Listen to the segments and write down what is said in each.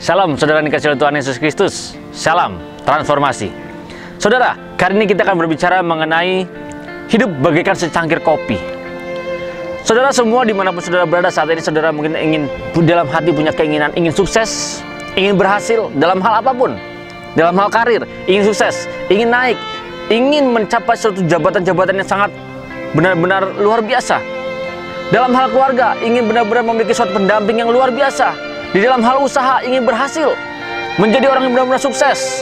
Salam saudara yang dikasihi oleh Tuhan Yesus Kristus. Salam transformasi. Saudara, kali ini kita akan berbicara mengenai hidup bagaikan secangkir kopi. Saudara semua dimanapun saudara berada saat ini, saudara mungkin ingin dalam hati punya keinginan, ingin sukses, ingin berhasil dalam hal apapun. Dalam hal karir, ingin sukses, ingin naik, ingin mencapai suatu jabatan-jabatan yang sangat benar-benar luar biasa. Dalam hal keluarga, ingin benar-benar memiliki suatu pendamping yang luar biasa. Di dalam hal usaha, ingin berhasil, menjadi orang yang benar-benar sukses.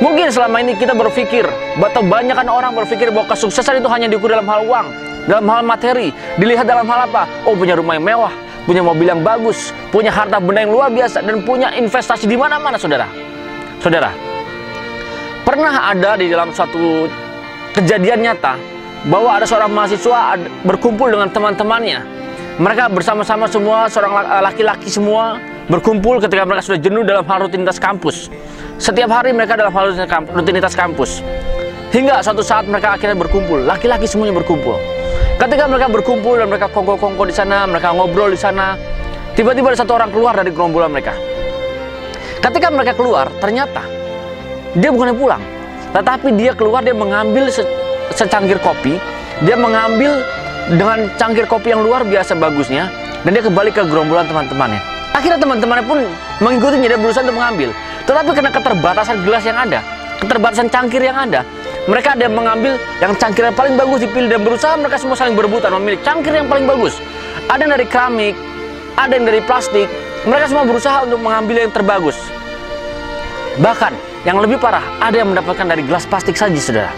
Mungkin selama ini kita berpikir, atau banyakkan orang berpikir bahwa kesuksesan itu hanya diukur dalam hal uang, dalam hal materi. Dilihat dalam hal apa? Oh, punya rumah yang mewah, punya mobil yang bagus, punya harta benda yang luar biasa, dan punya investasi di mana-mana, saudara. Saudara, pernah ada di dalam suatu kejadian nyata bahwa ada seorang mahasiswa berkumpul dengan teman-temannya. Mereka bersama-sama semua, seorang laki-laki semua, berkumpul ketika mereka sudah jenuh dalam hal rutinitas kampus. Setiap hari mereka dalam hal rutinitas kampus. Hingga suatu saat mereka akhirnya berkumpul, laki-laki semuanya berkumpul. Ketika mereka berkumpul dan mereka kongko-kongko di sana, mereka ngobrol di sana, tiba-tiba ada satu orang keluar dari gerombolan mereka. Ketika mereka keluar, ternyata dia bukannya pulang, tetapi dia keluar, dia mengambil secangkir kopi, dia mengambil dengan cangkir kopi yang luar biasa bagusnya, dan dia kembali ke gerombolan teman-temannya. Akhirnya teman-temannya pun mengikutinya, dia berusaha untuk mengambil. Tetapi karena keterbatasan gelas yang ada, keterbatasan cangkir yang ada, mereka ada yang mengambil yang cangkir yang paling bagus dipilih, dan berusaha mereka semua saling berebutan memilih cangkir yang paling bagus. Ada yang dari keramik, ada yang dari plastik, mereka semua berusaha untuk mengambil yang terbagus. Bahkan yang lebih parah, ada yang mendapatkan dari gelas plastik saja, saudara.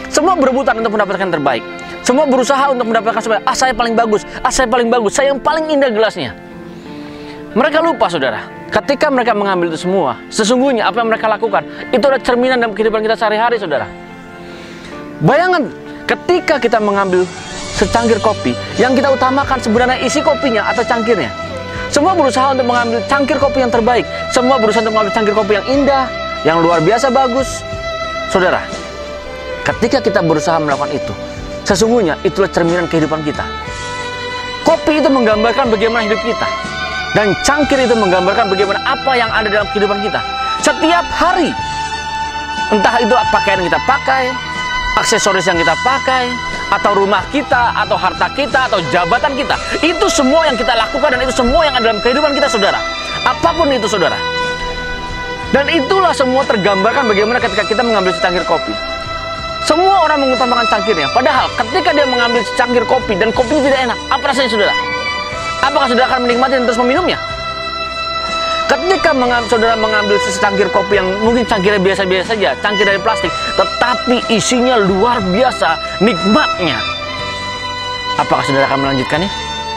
Semua berebutan untuk mendapatkan yang terbaik. Semua berusaha untuk mendapatkan supaya, saya paling bagus, saya paling bagus, saya yang paling indah gelasnya. Mereka lupa, saudara, ketika mereka mengambil itu semua, sesungguhnya apa yang mereka lakukan itu adalah cerminan dalam kehidupan kita sehari-hari, saudara. Bayangkan ketika kita mengambil secangkir kopi, yang kita utamakan sebenarnya isi kopinya atau cangkirnya. Semua berusaha untuk mengambil cangkir kopi yang terbaik. Semua berusaha untuk mengambil cangkir kopi yang indah, yang luar biasa bagus. Saudara, ketika kita berusaha melakukan itu, sesungguhnya itulah cerminan kehidupan kita. Kopi itu menggambarkan bagaimana hidup kita, dan cangkir itu menggambarkan bagaimana apa yang ada dalam kehidupan kita. Setiap hari, entah itu pakaian yang kita pakai, aksesoris yang kita pakai, atau rumah kita, atau harta kita, atau jabatan kita, itu semua yang kita lakukan, dan itu semua yang ada dalam kehidupan kita, saudara. Apapun itu, saudara. Dan itulah semua tergambarkan bagaimana ketika kita mengambil secangkir kopi. Semua orang mengutamakan cangkirnya, padahal ketika dia mengambil secangkir kopi dan kopinya tidak enak, apa rasanya, saudara? Apakah saudara akan menikmati dan terus meminumnya? Ketika saudara mengambil secangkir kopi yang mungkin cangkirnya biasa-biasa saja, cangkir dari plastik, tetapi isinya luar biasa nikmatnya, apakah saudara akan melanjutkannya?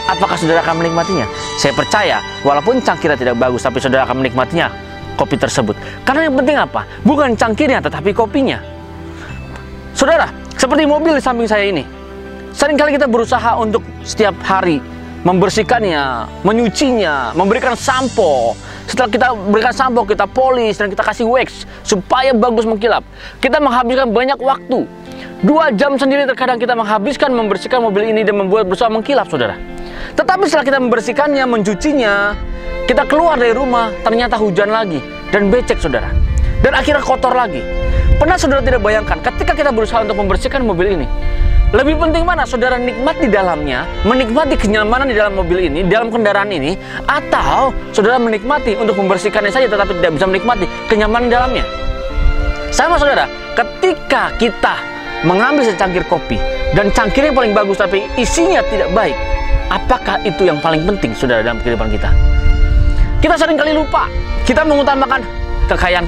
Apakah saudara akan menikmatinya? Saya percaya, walaupun cangkirnya tidak bagus, tapi saudara akan menikmatinya, kopi tersebut. Karena yang penting apa? Bukan cangkirnya, tetapi kopinya. Saudara, seperti mobil di samping saya ini, seringkali kita berusaha untuk setiap hari membersihkannya, menyucinya, memberikan sampo. Setelah kita berikan sampo, kita polis dan kita kasih wax supaya bagus mengkilap. Kita menghabiskan banyak waktu, 2 jam sendiri terkadang kita menghabiskan membersihkan mobil ini dan membuat berusaha mengkilap, saudara. Tetapi setelah kita membersihkannya, mencucinya, kita keluar dari rumah, ternyata hujan lagi dan becek, saudara. Dan akhirnya kotor lagi. Pernah saudara tidak bayangkan ketika kita berusaha untuk membersihkan mobil ini, lebih penting mana saudara nikmat di dalamnya, menikmati kenyamanan di dalam mobil ini, di dalam kendaraan ini, atau saudara menikmati untuk membersihkannya saja tetapi tidak bisa menikmati kenyamanan di dalamnya? Sama, saudara, ketika kita mengambil secangkir kopi dan cangkirnya paling bagus tapi isinya tidak baik, apakah itu yang paling penting, saudara, dalam kehidupan kita? Kita seringkali lupa. Kita mengutamakan kekayaan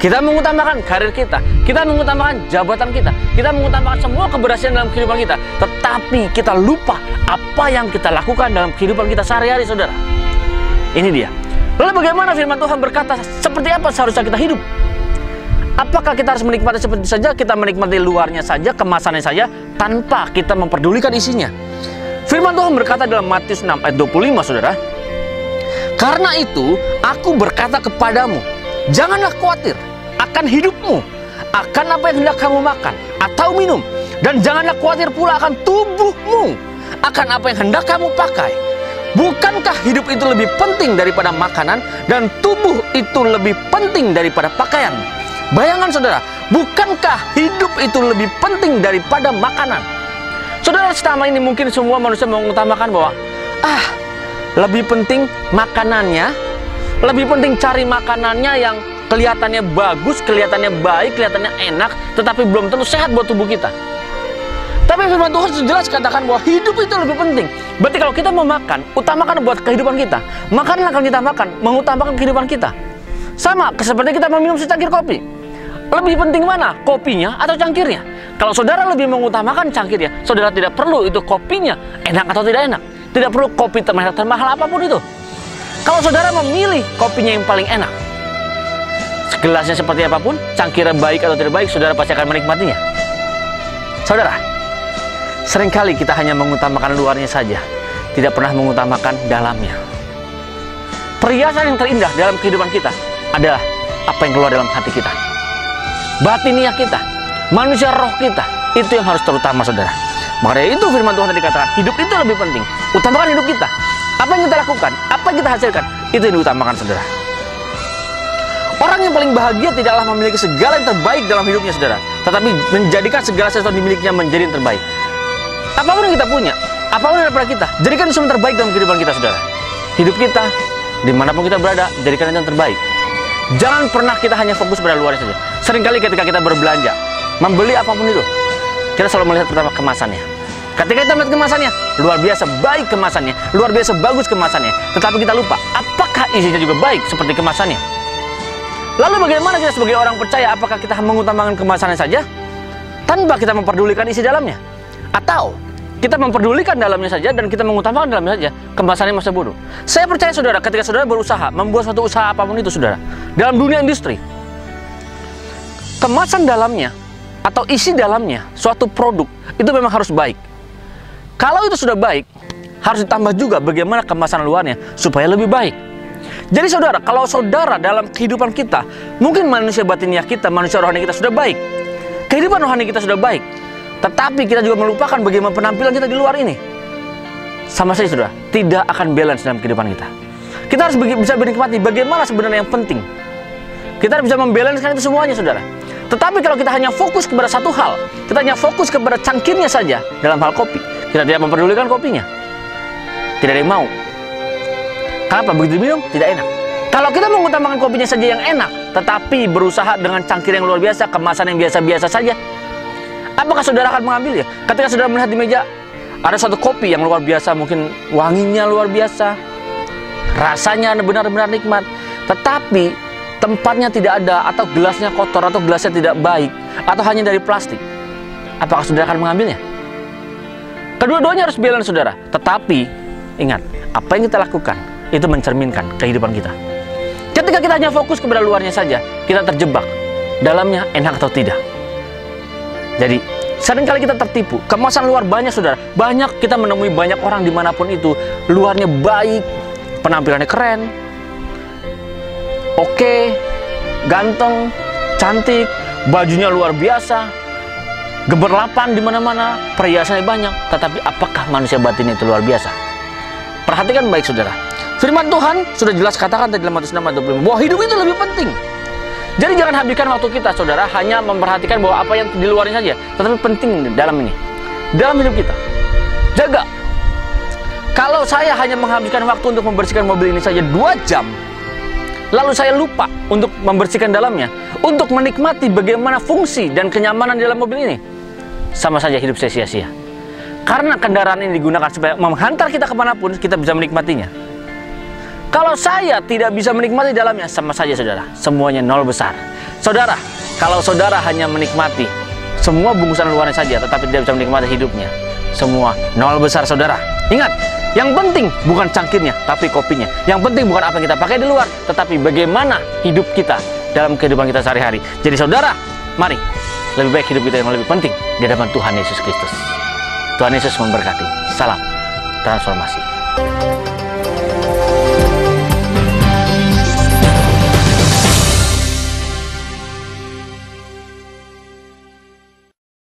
kita mengutamakan karir kita mengutamakan jabatan kita mengutamakan semua keberhasilan dalam kehidupan kita, tetapi kita lupa apa yang kita lakukan dalam kehidupan kita sehari-hari, saudara. Ini dia. Lalu bagaimana firman Tuhan berkata, seperti apa seharusnya kita hidup? Apakah kita harus menikmati seperti saja, kita menikmati luarnya saja, kemasannya saja, tanpa kita memperdulikan isinya? Firman Tuhan berkata dalam Matius 6 ayat 25, saudara, "Karena itu aku berkata kepadamu, janganlah khawatir akan hidupmu, akan apa yang hendak kamu makan atau minum, dan janganlah khawatir pula akan tubuhmu, akan apa yang hendak kamu pakai. bukankah hidup itu lebih penting daripada makanan dan tubuh itu lebih penting daripada pakaian? Bayangan saudara, bukankah hidup itu lebih penting daripada makanan? Saudara, selama ini mungkin semua manusia mengutamakan bahwa lebih penting makanannya, lebih penting cari makanannya yang kelihatannya bagus, kelihatannya baik, kelihatannya enak, tetapi belum tentu sehat buat tubuh kita. Tapi firman Tuhan jelas katakan bahwa hidup itu lebih penting. Berarti kalau kita mau makan, utamakan buat kehidupan kita. Makanan akan kita makan, mengutamakan kehidupan kita. Sama seperti kita meminum secangkir kopi. Lebih penting mana? Kopinya atau cangkirnya? Kalau saudara lebih mengutamakan cangkirnya, saudara tidak perlu itu kopinya enak atau tidak enak. Tidak perlu kopi termahal apapun itu. Kalau saudara memilih kopinya yang paling enak, gelasnya seperti apapun, cangkirnya baik atau tidak baik, saudara pasti akan menikmatinya. Saudara, seringkali kita hanya mengutamakan luarnya saja, tidak pernah mengutamakan dalamnya. Perhiasan yang terindah dalam kehidupan kita adalah apa yang keluar dalam hati kita. Batiniah kita, manusia roh kita, itu yang harus terutama, saudara. Makanya itu firman Tuhan tadi katakan, hidup itu lebih penting. Utamakan hidup kita. Apa yang kita lakukan, apa yang kita hasilkan, itu yang diutamakan, saudara. Orang yang paling bahagia tidaklah memiliki segala yang terbaik dalam hidupnya, saudara, tetapi menjadikan segala sesuatu yang dimilikinya menjadi yang terbaik. Apapun yang kita punya, apapun yang ada pada kita, jadikan itu yang terbaik dalam kehidupan kita, saudara. Hidup kita, dimanapun kita berada, jadikan itu yang terbaik. Jangan pernah kita hanya fokus pada luarnya saja. Seringkali ketika kita berbelanja, membeli apapun itu, kita selalu melihat pertama kemasannya. Ketika kita melihat kemasannya, luar biasa baik kemasannya, luar biasa bagus kemasannya, tetapi kita lupa, apakah isinya juga baik seperti kemasannya? Lalu bagaimana kita sebagai orang percaya, apakah kita mengutamakan kemasannya saja tanpa kita memperdulikan isi dalamnya? Atau kita memperdulikan dalamnya saja dan kita mengutamakan dalamnya saja, kemasannya masa bodoh? Saya percaya, saudara, ketika saudara berusaha, membuat suatu usaha apapun itu, saudara, dalam dunia industri, kemasan dalamnya atau isi dalamnya suatu produk itu memang harus baik. Kalau itu sudah baik, harus ditambah juga bagaimana kemasan luarnya supaya lebih baik. Jadi saudara, kalau saudara dalam kehidupan kita, mungkin manusia batiniah kita, manusia rohani kita sudah baik, kehidupan rohani kita sudah baik, tetapi kita juga melupakan bagaimana penampilan kita di luar ini, sama saja, saudara, tidak akan balance dalam kehidupan kita. Kita harus bisa menikmati bagaimana sebenarnya yang penting. Kita harus bisa membalancekan itu semuanya, saudara. Tetapi kalau kita hanya fokus kepada satu hal, kita hanya fokus kepada cangkirnya saja dalam hal kopi, kita tidak memperdulikan kopinya, tidak ada yang mau. Kenapa? Begitu diminum, tidak enak. Kalau kita mengutamakan kopinya saja yang enak, tetapi berusaha dengan cangkir yang luar biasa, kemasan yang biasa-biasa saja, apakah saudara akan mengambilnya? Ketika saudara melihat di meja, ada satu kopi yang luar biasa, mungkin wanginya luar biasa, rasanya benar-benar nikmat, tetapi tempatnya tidak ada, atau gelasnya kotor, atau gelasnya tidak baik, atau hanya dari plastik, apakah saudara akan mengambilnya? Kedua-duanya harus balance, saudara. Tetapi ingat, apa yang kita lakukan itu mencerminkan kehidupan kita. Ketika kita hanya fokus kepada luarnya saja, kita terjebak dalamnya enak atau tidak. Jadi seringkali kita tertipu. Kemasan luar banyak, saudara. Banyak, kita menemui banyak orang dimanapun itu, luarnya baik, penampilannya keren, oke, ganteng, cantik, bajunya luar biasa, gemerlapan di mana-mana, perhiasannya banyak. Tetapi apakah manusia batinnya itu luar biasa? Perhatikan baik, saudara. Firman Tuhan sudah jelas katakan tadi dalam Matius 6:25 bahwa hidup itu lebih penting. Jadi jangan habiskan waktu kita, saudara, hanya memperhatikan bahwa apa yang di luarnya saja, tetapi penting dalam ini, dalam hidup kita. Jaga. Kalau saya hanya menghabiskan waktu untuk membersihkan mobil ini saja 2 jam, lalu saya lupa untuk membersihkan dalamnya, untuk menikmati bagaimana fungsi dan kenyamanan di dalam mobil ini, sama saja hidup saya sia-sia. Karena kendaraan ini digunakan supaya menghantar kita kemanapun, kita bisa menikmatinya. Kalau saya tidak bisa menikmati dalamnya, sama saja, saudara, semuanya nol besar. Saudara, kalau saudara hanya menikmati semua bungkusan luarnya saja, tetapi tidak bisa menikmati hidupnya, semua nol besar, saudara. Ingat, yang penting bukan cangkirnya, tapi kopinya. Yang penting bukan apa yang kita pakai di luar, tetapi bagaimana hidup kita dalam kehidupan kita sehari-hari. Jadi saudara, mari, lebih baik hidup kita yang lebih penting di hadapan Tuhan Yesus Kristus. Tuhan Yesus memberkati. Salam transformasi.